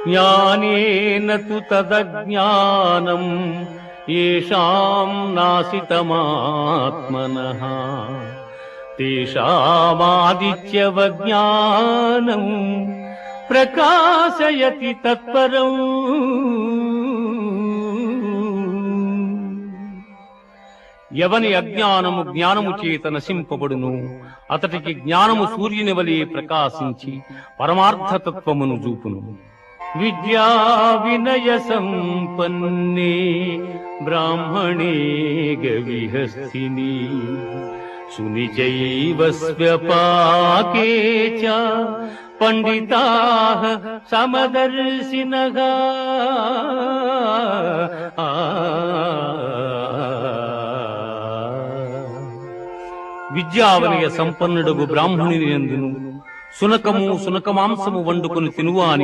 జ్ఞానేన తు తదజ్ఞానం యేషాం నాసితమాత్మనః తేషామాదిత్యవజ్ఞానం ప్రకాశయతి తత్పరం. ఎవని అజ్ఞానము జ్ఞానము చేత నశింపబడును అతడికి జ్ఞానము సూర్యుని వలె ప్రకాశించి పరమార్థతత్వమును చూపును. విద్యా వినయ సంపన్నే బ్రాహ్మణే గవిహస్తిని సునిచైవ స్వ్యపాకే చ పండితాః సమదర్శినః. విద్యావనయ సంపన్నుడగు బ్రాహ్మణుని యందును సునకము సునకమాంసము వండుకొని తినువా అని